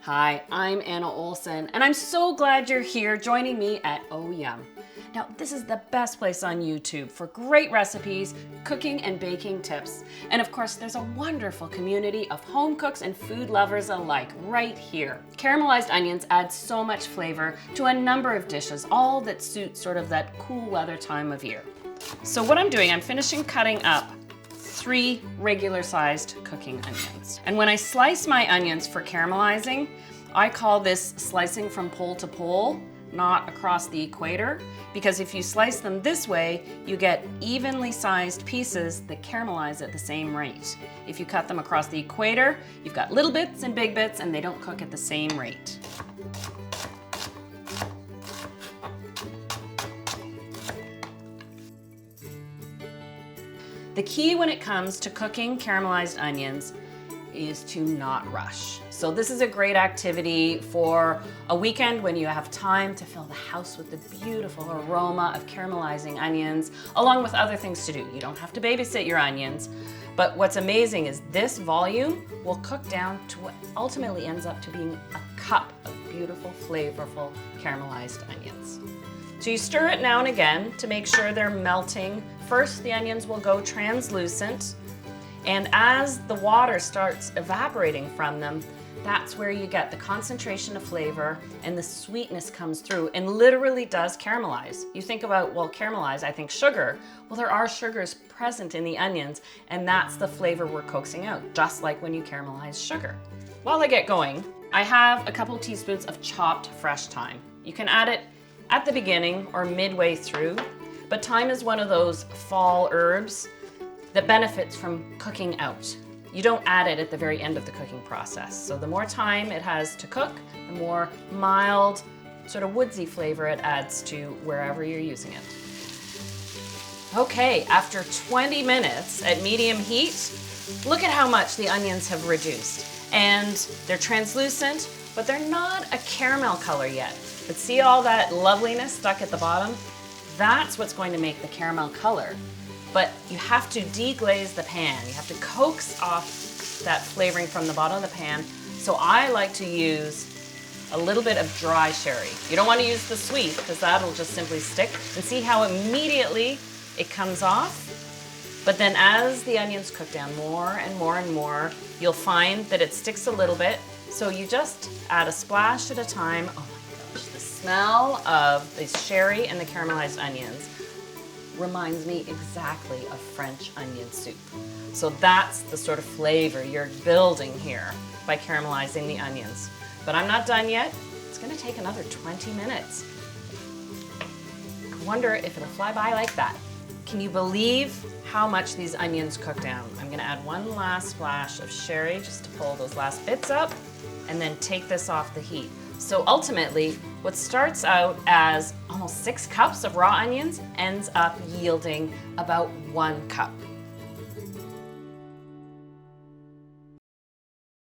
Hi, I'm Anna Olson, and I'm so glad you're here joining me at Oh Yum. Now, this is the best place on YouTube for great recipes, cooking and baking tips. And of course, there's a wonderful community of home cooks and food lovers alike right here. Caramelized onions add so much flavor to a number of dishes, all that suit sort of that cool weather time of year. So what I'm doing, I'm finishing cutting up 3 regular sized cooking onions. And when I slice my onions for caramelizing, I call this slicing from pole to pole, not across the equator, because if you slice them this way, you get evenly sized pieces that caramelize at the same rate. If you cut them across the equator, you've got little bits and big bits, and they don't cook at the same rate. The key when it comes to cooking caramelized onions is to not rush. So this is a great activity for a weekend when you have time to fill the house with the beautiful aroma of caramelizing onions, along with other things to do. You don't have to babysit your onions, but what's amazing is this volume will cook down to what ultimately ends up to being a cup of beautiful, flavorful caramelized onions. So you stir it now and again to make sure they're melting. First, the onions will go translucent, and as the water starts evaporating from them, that's where you get the concentration of flavor and the sweetness comes through and literally does caramelize. You think about, well, caramelize, I think sugar. Well, there are sugars present in the onions, and that's the flavor we're coaxing out, just like when you caramelize sugar. While I get going, I have a couple teaspoons of chopped fresh thyme. You can add it at the beginning or midway through, but thyme is one of those fall herbs that benefits from cooking out. You don't add it at the very end of the cooking process. So the more time it has to cook, the more mild, sort of woodsy flavor it adds to wherever you're using it. Okay, after 20 minutes at medium heat, look at how much the onions have reduced. And they're translucent, but they're not a caramel color yet. But see all that loveliness stuck at the bottom? That's what's going to make the caramel color. But you have to deglaze the pan. You have to coax off that flavoring from the bottom of the pan. So I like to use a little bit of dry sherry. You don't want to use the sweet because that'll just simply stick. And see how immediately it comes off? But then as the onions cook down more and more and more, you'll find that it sticks a little bit. So you just add a splash at a time. Oh my gosh, the smell of the sherry and the caramelized onions reminds me exactly of French onion soup. So that's the sort of flavor you're building here by caramelizing the onions. But I'm not done yet. It's gonna take another 20 minutes. I wonder if it'll fly by like that. Can you believe how much these onions cook down? I'm gonna add one last splash of sherry just to pull those last bits up and then take this off the heat. So ultimately, what starts out as almost 6 cups of raw onions ends up yielding about 1 cup.